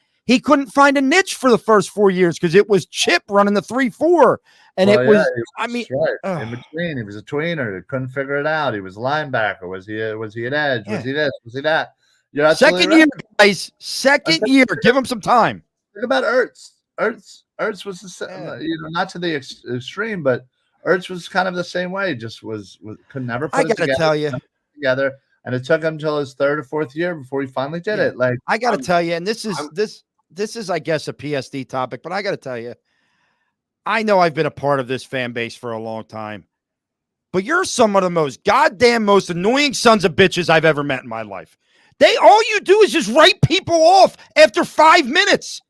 find a niche for the first 4 years because it was Chip running the 3-4, and in between, he was a tweener. Couldn't figure it out. He was a linebacker. Was he an edge? Was he this? Was he that? You're second year, guys. Second year. Give him some time. Think about Ertz. Ertz was not to the extreme, but Ertz was kind of the same way. Just could never put it together. And it took him until his third or fourth year before he finally did it. I got to tell you, and this is, I guess, a PSD topic, but I got to tell you, I know I've been a part of this fan base for a long time, but you're some of the most annoying sons of bitches I've ever met in my life. All you do is just write people off after 5 minutes.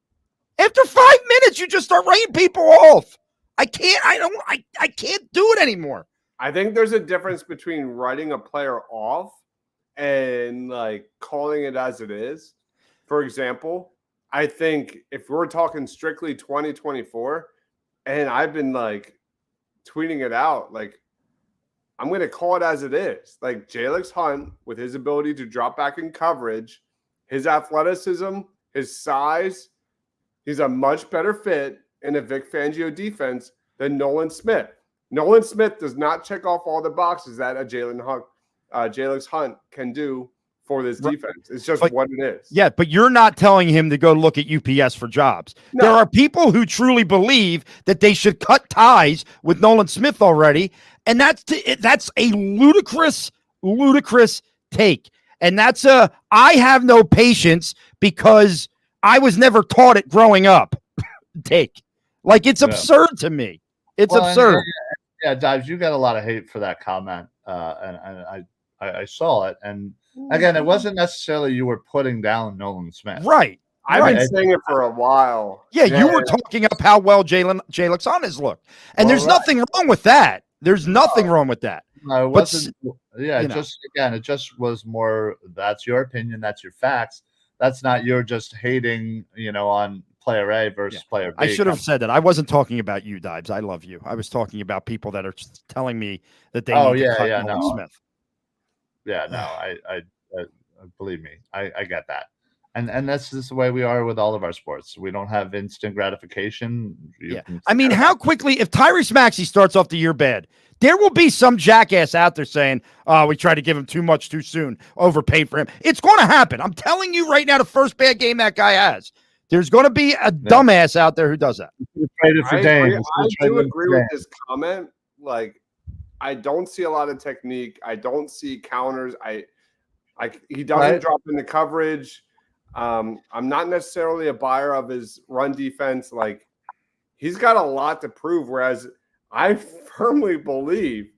After 5 minutes, you just start writing people off. I can't do it anymore. I think there's a difference between writing a player off and calling it as it is. For example, I think if we're talking strictly 2024, and I've been tweeting it out, I'm going to call it as it is. Jalix Hunt, with his ability to drop back in coverage, his athleticism, his size, he's a much better fit in a Vic Fangio defense than Nolan Smith. Nolan Smith does not check off all the boxes that a Jalix Hunt can do for this defense. It's just what it is. Yeah, but you're not telling him to go look at UPS for jobs. No. There are people who truly believe that they should cut ties with Nolan Smith already, and that's a ludicrous take. And that's I have no patience because I was never taught it growing up. Take. It's absurd to me. It's absurd. Yeah, Dives, you got a lot of hate for that comment, and I saw it. And again, it wasn't necessarily you were putting down Nolan Smith. Right. I've been saying it for a while. Yeah, you were talking up how well Jalix Hunt has looked. And there's nothing wrong with that. There's nothing wrong with that. No, it But wasn't. Yeah, you know. just again, it just was more. That's your opinion. That's your facts. That's not your just hating, on player A versus player B. I should have said that. I wasn't talking about you, Dibes. I love you. I was talking about people that are telling me that they need to cut Nolan Smith. Yeah, no, I believe me, I get that, and that's just the way we are with all of our sports. We don't have instant gratification. I mean, how quickly, if Tyrese Maxey starts off the year bad, there will be some jackass out there saying, "Oh, we tried to give him too much too soon, overpaid for him." It's going to happen. I'm telling you right now, the first bad game that guy has, there's going to be a dumbass out there who does that. I do agree with this comment. Like, I don't see a lot of technique. I don't see counters. He doesn't drop into coverage. I'm not necessarily a buyer of his run defense. Like, he's got a lot to prove. Whereas I firmly believe,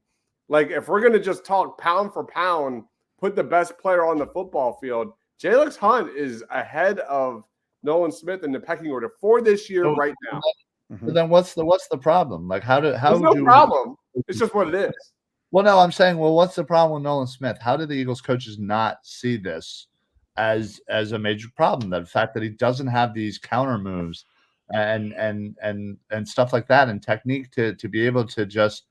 like, if we're going to just talk pound for pound, put the best player on the football field, Jalen Hunt is ahead of Nolan Smith in the pecking order for this year right now. But then what's the problem? Like, There's no problem. It's just what it is. Well, no, I'm saying, what's the problem with Nolan Smith? How did the Eagles coaches not see this as a major problem? The fact that he doesn't have these counter moves and stuff like that, and technique to be able to just,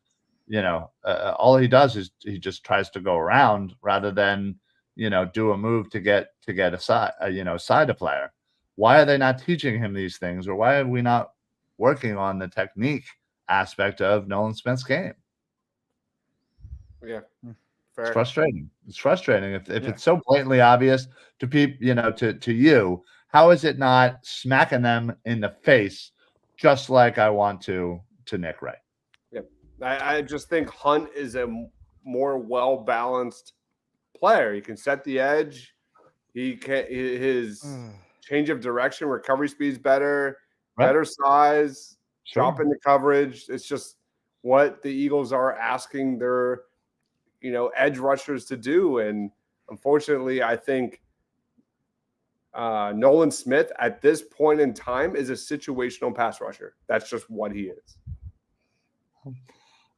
all he does is he just tries to go around rather than, do a move to get a side a player. Why are they not teaching him these things, or why are we not working on the technique aspect of Nolan Smith's game? Yeah, fair. It's frustrating. It's frustrating if it's so blatantly obvious to people, to you. How is it not smacking them in the face, just like I want to Nick Ray? Yeah, I just think Hunt is a more well balanced player. He can set the edge. His change of direction, recovery speed's better, better size, drop into coverage. It's just what the Eagles are asking their edge rushers to do. And unfortunately, I think Nolan Smith at this point in time is a situational pass rusher. That's just what he is.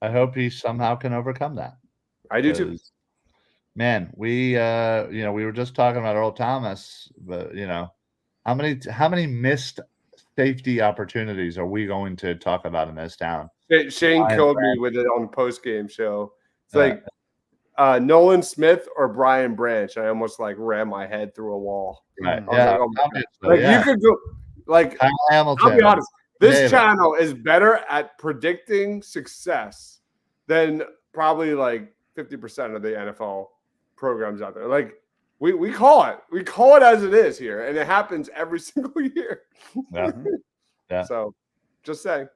I hope he somehow can overcome that. I do too. Man, we were just talking about Earl Thomas, but how many missed safety opportunities are we going to talk about in this town? Shane killed me with it on the post-game show. It's like Nolan Smith or Brian Branch. I almost ran my head through a wall. Right. You could go Kyle Hamilton. I'll be honest. This channel is better at predicting success than probably 50% of the NFL programs out there. We call it. We call it as it is here, and it happens every single year. Yeah. So, just saying.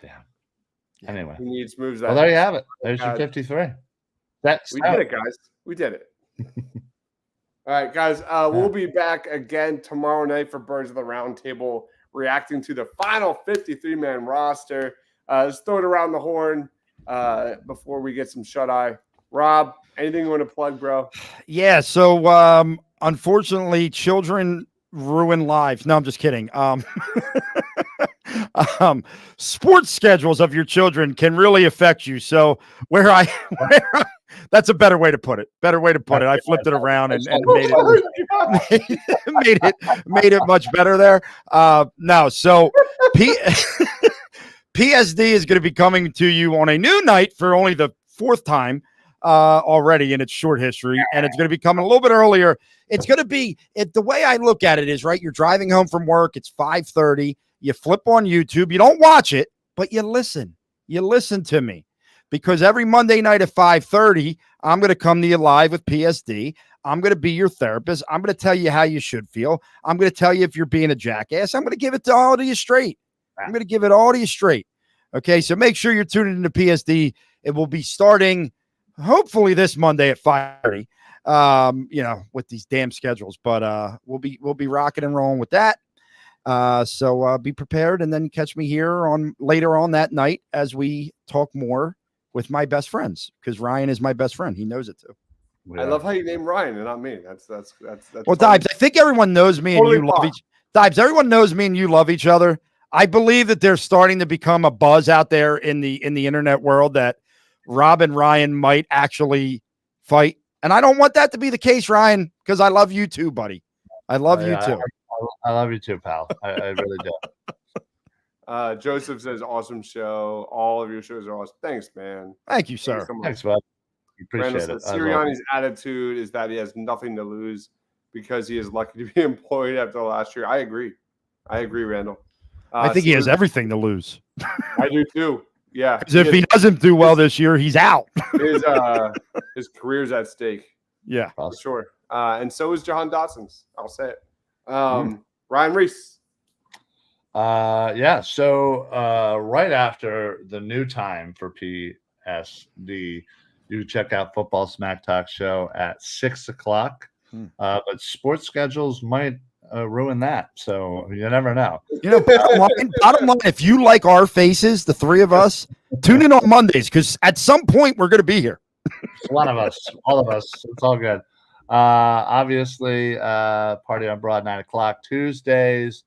Yeah. Anyway, he needs moves. Well, there you have it. There's your 53. We did it, guys. We did it. All right, guys. We'll be back again tomorrow night for Birds of the Round Table, reacting to the final 53-man roster. Let's throw it around the horn before we get some shut-eye. Rob, anything you want to plug, bro? Yeah, so unfortunately, children ruin lives. No, I'm just kidding. Sports schedules of your children can really affect you. So that's a better way to put it. I flipped it around and made it much better there. No, so PSD is going to be coming to you on a new night for only the fourth time already in its short history, and it's going to be coming a little bit earlier. It's going to be the way I look at it is you're driving home from work. It's 5:30. You flip on YouTube. You don't watch it, but you listen. You listen to me, because every Monday night at 5:30, I'm going to come to you live with PSD. I'm going to be your therapist. I'm going to tell you how you should feel. I'm going to tell you if you're being a jackass. I'm going to give it all to you straight. Okay, so make sure you're tuning into PSD. It will be starting hopefully this Monday at 5:30. With these damn schedules, but we'll be rocking and rolling with that. So be prepared, and then catch me here later on that night as we talk more with my best friends, because Ryan is my best friend. He knows it too. I love how you name Ryan and not me. That's well, Dibes, I think everyone knows me and you love each. Dibes, everyone knows me and you love each other. I believe that there's starting to become a buzz out there in the internet world that Rob and Ryan might actually fight. And I don't want that to be the case, Ryan, because I love you too, buddy. I love you too. I love you too, pal. I really do. Joseph says, awesome show. All of your shows are awesome. Thanks, man. Thank you, sir. So much. Thanks, bud. Appreciate it. Sirianni's attitude is that he has nothing to lose because he is lucky to be employed after last year. I agree, Randall. I think he has everything to lose. I do too. Yeah. Because if he doesn't do well this year, he's out. His career's at stake. Yeah, for sure. And so is Jahan Dotson's. I'll say it. Ryan Reese. Yeah. So right after the new time for PSD, you check out Football Smack Talk show at 6:00. But sports schedules might ruin that. So you never know. Bottom line, if you like our faces, the three of us, tune in on Mondays because at some point we're going to be here. It's one of us, all of us. It's all good. Obviously, Party on Broad 9:00 Tuesdays.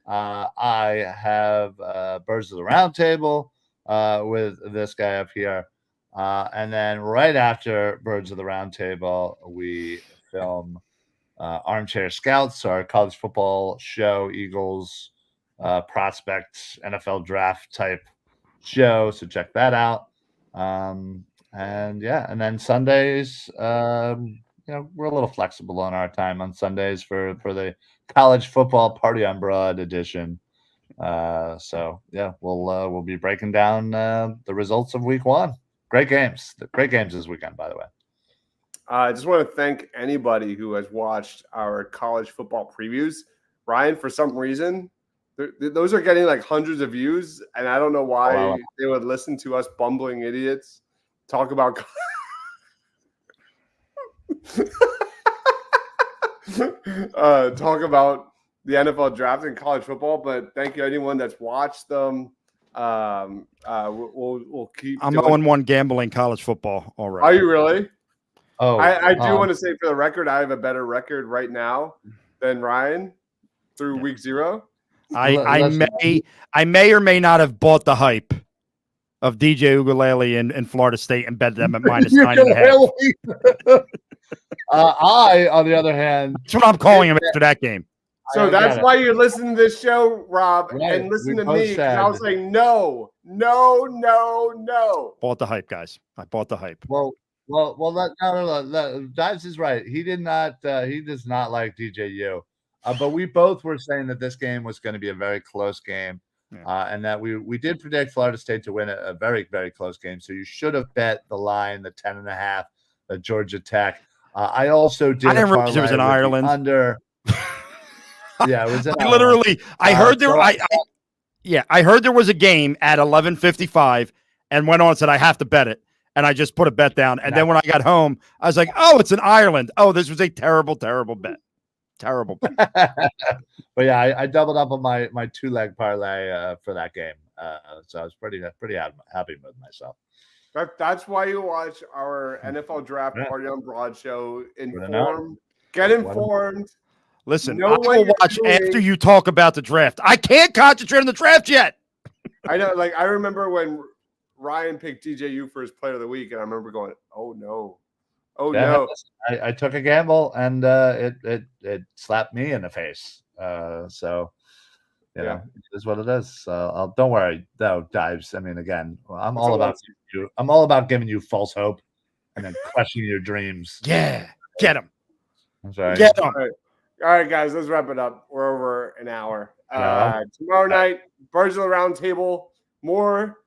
I have Birds of the Round Table with this guy up here. And then right after Birds of the Round Table, we film Armchair Scouts, our college football show, Eagles, prospects, NFL draft type show. So check that out. And then Sundays, we're a little flexible on our time on Sundays for the college football Party on Broad edition. We'll be breaking down the results of week 1. Great games this weekend, by the way. I just want to thank anybody who has watched our college football previews. Ryan, for some reason, those are getting like hundreds of views, and I don't know why they would listen to us bumbling idiots talk about talk about the NFL draft and college football. But thank you, anyone that's watched them. We'll keep. I'm 0-1 gambling college football already. Are you really? Oh, I do want to say for the record, I have a better record right now than Ryan through week 0. I may or may not have bought the hype of DJ Ugalele in Florida State and bet them at minus 9.5. I, on the other hand, that's what I'm calling him after that game. So that's why you're listening to this show, Rob, and listen to me. I was saying no. Bought the hype, guys. I bought the hype. Well, Dives is right. He does not like DJU. But we both were saying that this game was going to be a very close game. And that we did predict Florida State to win a very, very close game. So you should have bet the line, the 10.5, the Georgia Tech. I also did. I didn't realize it was in Ireland. Under. Yeah, it was in Ireland. Literally, I heard there. I heard there was a game at 11:55, and went on and said I have to bet it, and I just put a bet down. And then when I got home, I was like, "Oh, it's in Ireland. Oh, this was a terrible, terrible bet. Terrible bet." But yeah, I doubled up on my 2-leg parlay for that game, so I was pretty happy with myself. That's why you watch our NFL Draft Party on Broad show. Get informed. Listen, I will watch after you talk about the draft. I can't concentrate on the draft yet. I know. Like, I remember when Ryan picked DJU for his player of the week, and I remember going, "Oh no, no!" I took a gamble, and it slapped me in the face. So. You know, it is what it is. Don't worry, though, Dives. I mean, again, I'm all about giving you false hope and then crushing your dreams. Yeah, get him. I'm sorry. Get him. All right, guys, let's wrap it up. We're over an hour. Tomorrow night, Birds of the Round Table, more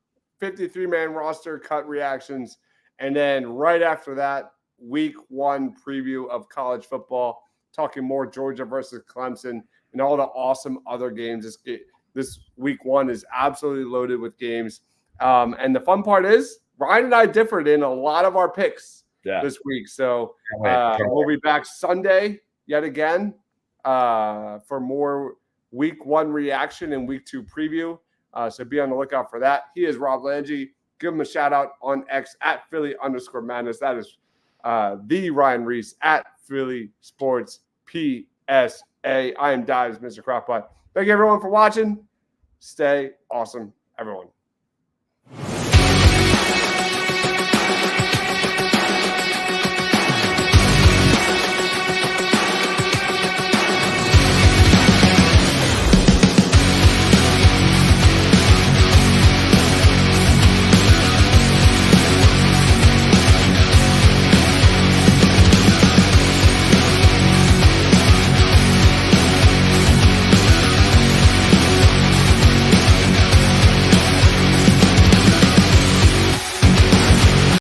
53-man roster cut reactions, and then right after that, week 1 preview of college football, talking more Georgia versus Clemson. And all the awesome other games. This week 1 is absolutely loaded with games. And the fun part is Ryan and I differed in a lot of our picks this week. So we'll be back Sunday yet again for more week 1 reaction and week 2 preview. So be on the lookout for that. He is Rob Lange. Give him a shout out on X at Philly_Madness. That is the Ryan Reese at Philly Sports PSA. I am Dives, Mr. Crockpot. Thank you, everyone, for watching. Stay awesome, everyone.